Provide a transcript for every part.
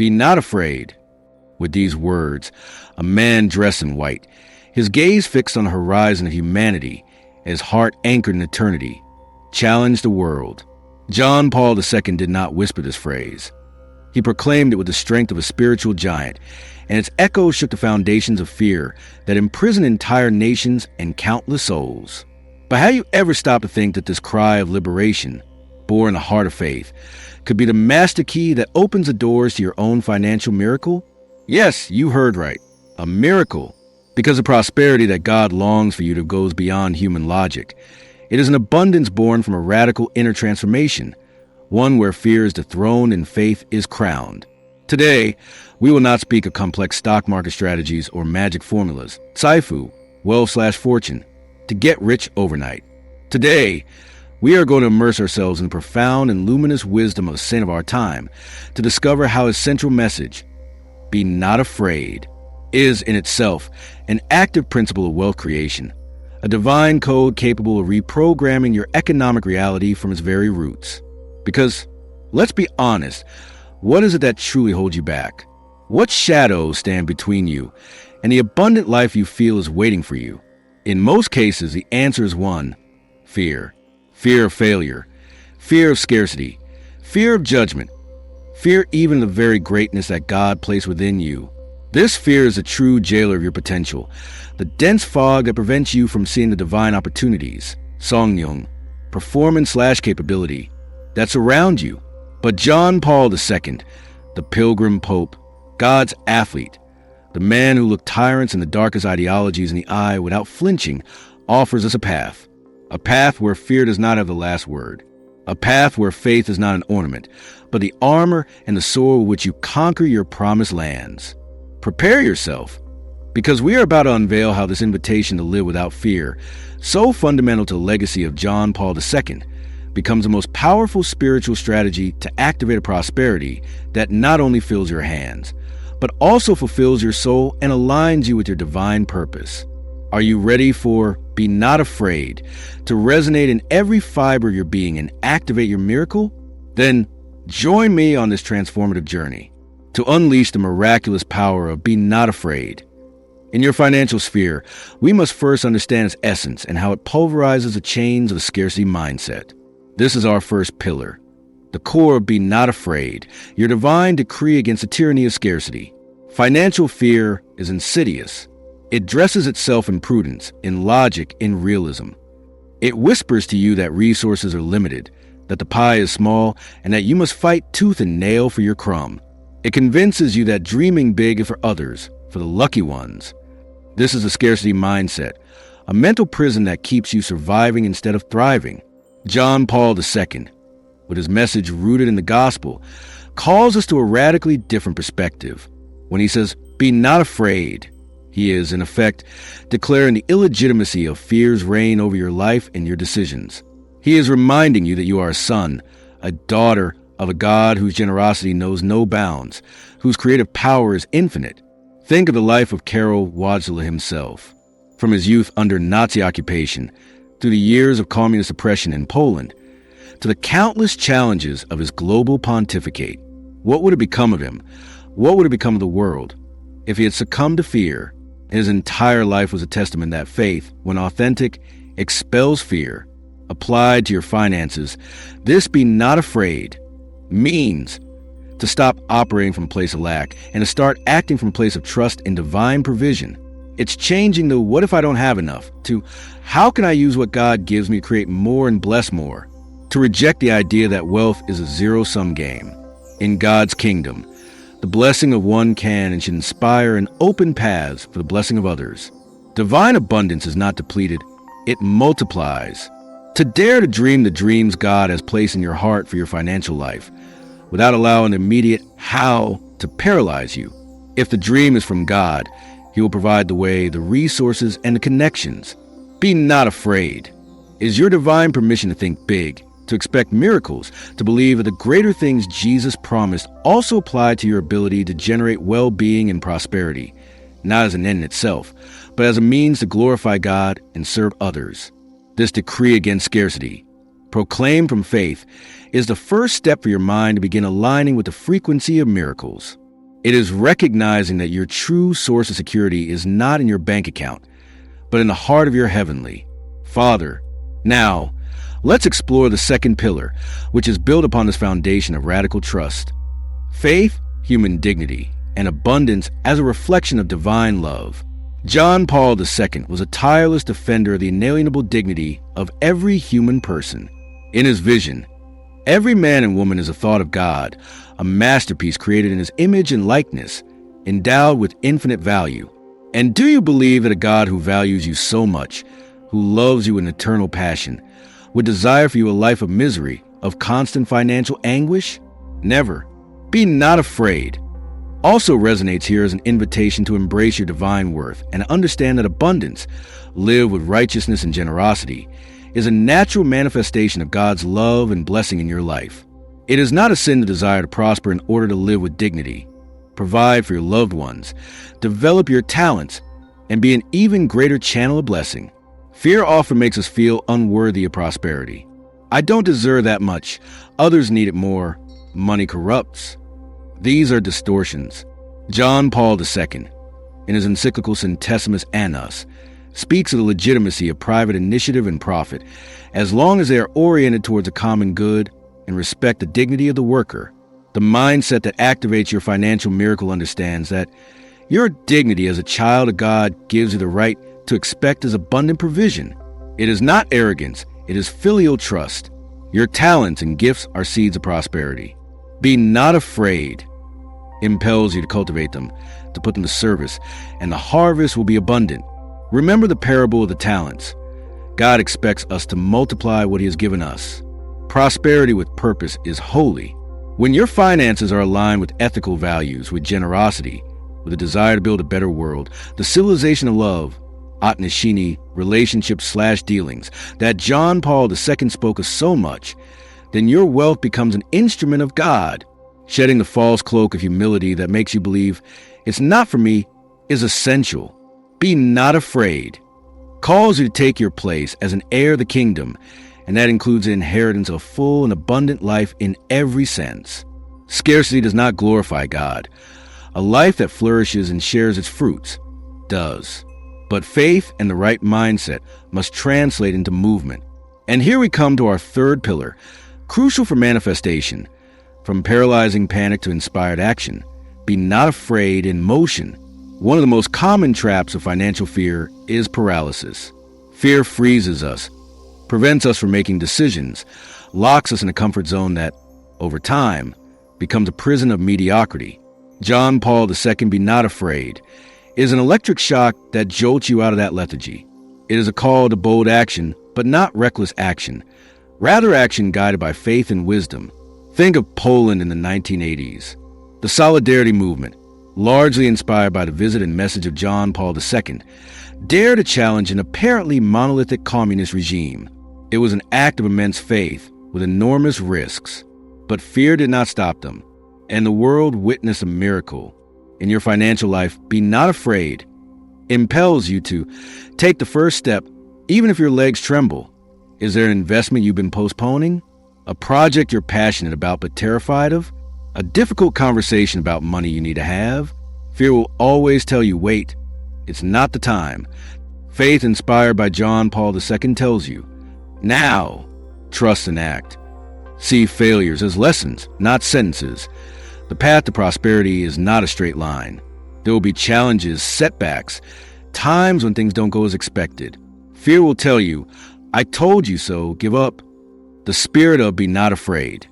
Be not afraid. With these words, a man dressed in white, his gaze fixed on the horizon of humanity, his heart anchored in eternity, challenged the world. John Paul II did not whisper this phrase. He proclaimed it with the strength of a spiritual giant, and its echoes shook the foundations of fear that imprisoned entire nations and countless souls. But have you ever stopped to think that this cry of liberation, born in the heart of faith, could be the master key that opens the doors to your own financial miracle? Yes, you heard right. A miracle. Because the prosperity that God longs for you to goes beyond human logic. It is an abundance born from a radical inner transformation, one where fear is dethroned and faith is crowned. Today, we will not speak of complex stock market strategies or magic formulas, Saifu, wealth/fortune, to get rich overnight. Today, we are going to immerse ourselves in the profound and luminous wisdom of a saint of our time to discover how his central message, be not afraid, is in itself an active principle of wealth creation, a divine code capable of reprogramming your economic reality from its very roots. Because, let's be honest, what is it that truly holds you back? What shadows stand between you and the abundant life you feel is waiting for you? In most cases, the answer is one: fear. Fear of failure, fear of scarcity, fear of judgment, fear even of the very greatness that God placed within you. This fear is the true jailer of your potential, the dense fog that prevents you from seeing the divine opportunities, Songyung, performance/capability, that surround you. But John Paul II, the pilgrim pope, God's athlete, the man who looked tyrants and the darkest ideologies in the eye without flinching, offers us a path where fear does not have the last word, a path where faith is not an ornament, but the armor and the sword with which you conquer your promised lands. Prepare yourself, because we are about to unveil how this invitation to live without fear, so fundamental to the legacy of John Paul II, becomes the most powerful spiritual strategy to activate a prosperity that not only fills your hands, but also fulfills your soul and aligns you with your divine purpose. Are you ready for Be Not Afraid to resonate in every fiber of your being and activate your miracle? Then join me on this transformative journey to unleash the miraculous power of Be Not Afraid. In your financial sphere, we must first understand its essence and how it pulverizes the chains of the scarcity mindset. This is our first pillar, the core of Be Not Afraid, your divine decree against the tyranny of scarcity. Financial fear is insidious. It dresses itself in prudence, in logic, in realism. It whispers to you that resources are limited, that the pie is small, and that you must fight tooth and nail for your crumb. It convinces you that dreaming big is for others, for the lucky ones. This is a scarcity mindset, a mental prison that keeps you surviving instead of thriving. John Paul II, with his message rooted in the gospel, calls us to a radically different perspective. When he says, "Be not afraid," he is, in effect, declaring the illegitimacy of fear's reign over your life and your decisions. He is reminding you that you are a son, a daughter of a God whose generosity knows no bounds, whose creative power is infinite. Think of the life of Karol Wojtyla himself. From his youth under Nazi occupation, through the years of communist oppression in Poland, to the countless challenges of his global pontificate. What would have become of him? What would have become of the world if he had succumbed to fear? His entire life was a testament that faith, when authentic, expels fear. Applied to your finances, this Be Not Afraid means to stop operating from a place of lack and to start acting from a place of trust in divine provision. It's changing the "what if I don't have enough" to "how can I use what God gives me to create more and bless more?" To reject the idea that wealth is a zero-sum game. In God's kingdom, the blessing of one can and should inspire and open paths for the blessing of others. Divine abundance is not depleted, it multiplies. To dare to dream the dreams God has placed in your heart for your financial life, without allowing the immediate how to paralyze you. If the dream is from God, He will provide the way, the resources, and the connections. Be not afraid. It is your divine permission to think big, to expect miracles, to believe that the greater things Jesus promised also apply to your ability to generate well-being and prosperity, not as an end in itself, but as a means to glorify God and serve others. This decree against scarcity, proclaimed from faith, is the first step for your mind to begin aligning with the frequency of miracles. It is recognizing that your true source of security is not in your bank account, but in the heart of your heavenly Father. Now, let's explore the second pillar, which is built upon this foundation of radical trust. Faith, human dignity, and abundance as a reflection of divine love. John Paul II was a tireless defender of the inalienable dignity of every human person. In his vision, every man and woman is a thought of God, a masterpiece created in his image and likeness, endowed with infinite value. And do you believe that a God who values you so much, who loves you with eternal passion, would desire for you a life of misery, of constant financial anguish? Never. Be not afraid. Also resonates here as an invitation to embrace your divine worth and understand that abundance, lived with righteousness and generosity, is a natural manifestation of God's love and blessing in your life. It is not a sin to desire to prosper in order to live with dignity, provide for your loved ones, develop your talents, and be an even greater channel of blessing. Fear often makes us feel unworthy of prosperity. I don't deserve that much. Others need it more. Money corrupts. These are distortions. John Paul II, in his encyclical Centesimus Annus, speaks of the legitimacy of private initiative and profit, as long as they are oriented towards a common good and respect the dignity of the worker. The mindset that activates your financial miracle understands that your dignity as a child of God gives you the right to expect His abundant provision. It is not arrogance, it is filial trust. Your talents and gifts are seeds of prosperity. Be not afraid impels you to cultivate them, to put them to service, and the harvest will be abundant. Remember the parable of the talents. God expects us to multiply what He has given us. Prosperity with purpose is holy. When your finances are aligned with ethical values, with generosity, with a desire to build a better world, the civilization of love, Atnashini, relationships/dealings, that John Paul II spoke of so much, then your wealth becomes an instrument of God. Shedding the false cloak of humility that makes you believe it's not for me is essential. Be not afraid. Calls you to take your place as an heir of the kingdom, and that includes the inheritance of full and abundant life in every sense. Scarcity does not glorify God. A life that flourishes and shares its fruits does. But faith and the right mindset must translate into movement. And here we come to our third pillar, crucial for manifestation. From paralyzing panic to inspired action, be not afraid in motion. One of the most common traps of financial fear is paralysis. Fear freezes us, prevents us from making decisions, locks us in a comfort zone that, over time, becomes a prison of mediocrity. John Paul II, be not afraid, is an electric shock that jolts you out of that lethargy. It is a call to bold action, but not reckless action. Rather action guided by faith and wisdom. Think of Poland in the 1980s. The Solidarity movement, largely inspired by the visit and message of John Paul II, dared to challenge an apparently monolithic communist regime. It was an act of immense faith, with enormous risks. But fear did not stop them, and the world witnessed a miracle. In your financial life, be not afraid impels you to take the first step, even if your legs tremble. Is there an investment you've been postponing? A project you're passionate about but terrified of? A difficult conversation about money you need to have? Fear will always tell you, wait, it's not the time. Faith inspired by John Paul II tells you, now, trust and act. See failures as lessons, not sentences. The path to prosperity is not a straight line. There will be challenges, setbacks, times when things don't go as expected. Fear will tell you, I told you so, give up. The spirit of be not afraid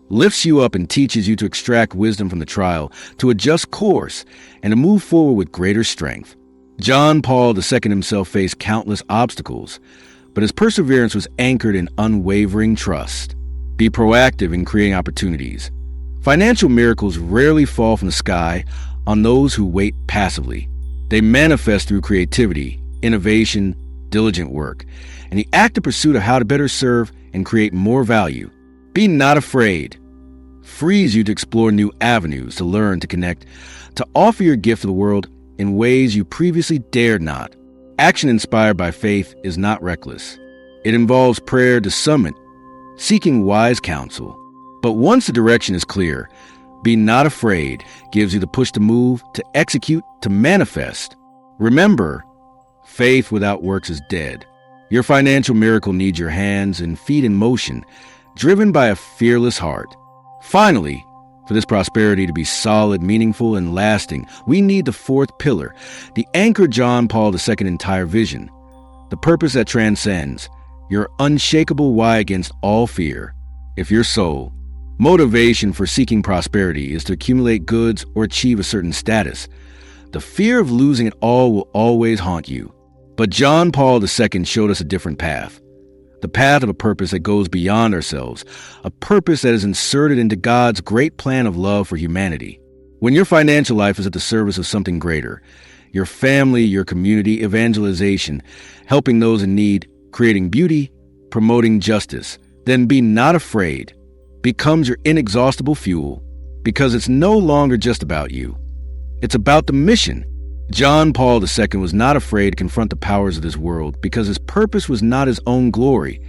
lifts you up and teaches you to extract wisdom from the trial, to adjust course, and to move forward with greater strength. John Paul II himself faced countless obstacles, but his perseverance was anchored in unwavering trust. Be proactive in creating opportunities. Financial miracles rarely fall from the sky on those who wait passively. They manifest through creativity, innovation, diligent work, and the active pursuit of how to better serve and create more value. Be not afraid. Frees you to explore new avenues, to learn, to connect, to offer your gift to the world in ways you previously dared not. Action inspired by faith is not reckless. It involves prayer, discernment, seeking wise counsel. But once the direction is clear, Be not afraid gives you the push to move, to execute, to manifest. Remember, faith without works is dead. Your financial miracle needs your hands and feet in motion, driven by a fearless heart. Finally, for this prosperity to be solid, meaningful, and lasting, we need the fourth pillar, the anchor John Paul II's entire vision, the purpose that transcends, your unshakable why against all fear. If your sole motivation for seeking prosperity is to accumulate goods or achieve a certain status, the fear of losing it all will always haunt you. But John Paul II showed us a different path. The path of a purpose that goes beyond ourselves, a purpose that is inserted into God's great plan of love for humanity. When your financial life is at the service of something greater, your family, your community, evangelization, helping those in need, creating beauty, promoting justice, then be not afraid becomes your inexhaustible fuel, because it's no longer just about you. It's about the mission. John Paul II was not afraid to confront the powers of this world because his purpose was not his own glory,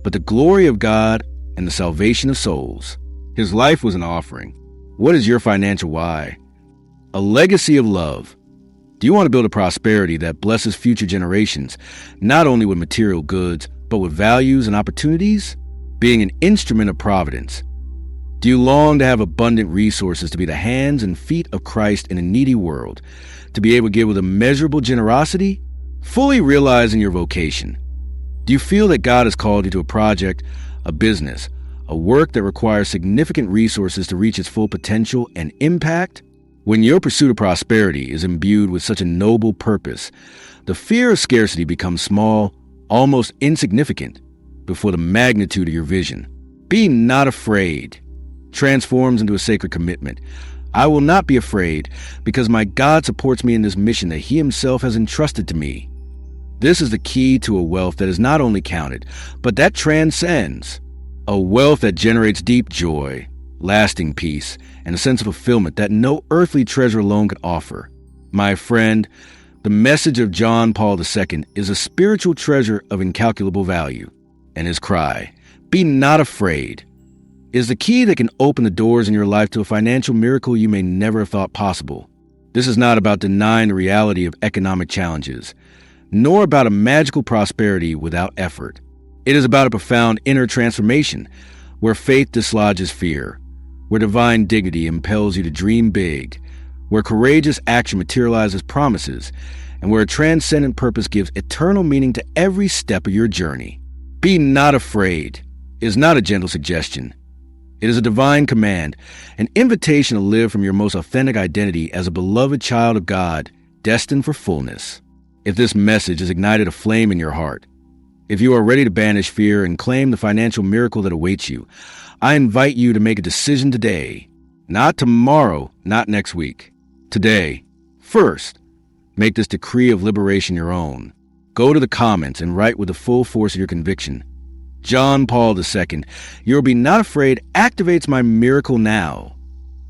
but the glory of God and the salvation of souls. His life was an offering. What is your financial why? A legacy of love. Do you want to build a prosperity that blesses future generations, not only with material goods, but with values and opportunities? Being an instrument of providence. Do you long to have abundant resources to be the hands and feet of Christ in a needy world, to be able to give with immeasurable generosity, fully realizing your vocation? Do you feel that God has called you to a project, a business, a work that requires significant resources to reach its full potential and impact? When your pursuit of prosperity is imbued with such a noble purpose, the fear of scarcity becomes small, almost insignificant, before the magnitude of your vision. Be not afraid transforms into a sacred commitment. I will not be afraid because my God supports me in this mission that He Himself has entrusted to me. This is the key to a wealth that is not only counted, but that transcends. A wealth that generates deep joy, lasting peace, and a sense of fulfillment that no earthly treasure alone could offer. My friend, the message of John Paul II is a spiritual treasure of incalculable value. And his cry, "Be not afraid," is the key that can open the doors in your life to a financial miracle you may never have thought possible. This is not about denying the reality of economic challenges, nor about a magical prosperity without effort. It is about a profound inner transformation, where faith dislodges fear, where divine dignity impels you to dream big, where courageous action materializes promises, and where a transcendent purpose gives eternal meaning to every step of your journey. Be not afraid is not a gentle suggestion. It is a divine command, an invitation to live from your most authentic identity as a beloved child of God, destined for fullness. If this message has ignited a flame in your heart, if you are ready to banish fear and claim the financial miracle that awaits you, I invite you to make a decision today. Not tomorrow, not next week. Today. First, make this decree of liberation your own. Go to the comments and write with the full force of your conviction. John Paul II, your Be Not Afraid activates my miracle now.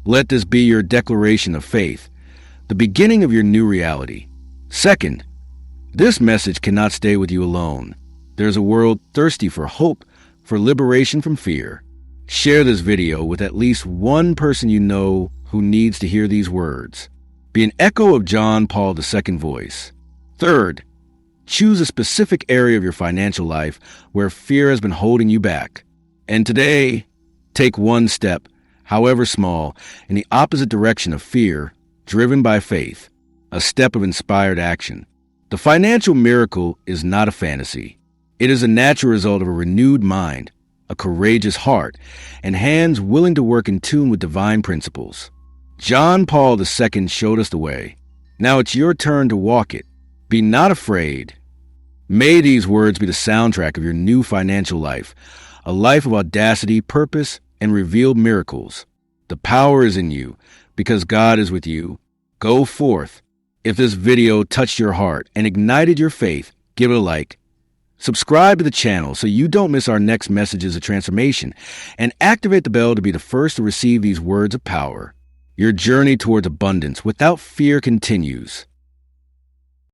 Let this be your declaration of faith, the beginning of your new reality. Second, this message cannot stay with you alone. There's a world thirsty for hope, for liberation from fear. Share this video with at least one person you know who needs to hear these words. Be an echo of John Paul II's voice. Third, choose a specific area of your financial life where fear has been holding you back. And today, take one step, however small, in the opposite direction of fear, driven by faith, a step of inspired action. The financial miracle is not a fantasy. It is a natural result of a renewed mind, a courageous heart, and hands willing to work in tune with divine principles. John Paul II showed us the way. Now it's your turn to walk it. Be not afraid. May these words be the soundtrack of your new financial life, a life of audacity, purpose, and revealed miracles. The power is in you, because God is with you. Go forth. If this video touched your heart and ignited your faith, give it a like. Subscribe to the channel so you don't miss our next messages of transformation, and activate the bell to be the first to receive these words of power. Your journey towards abundance without fear continues.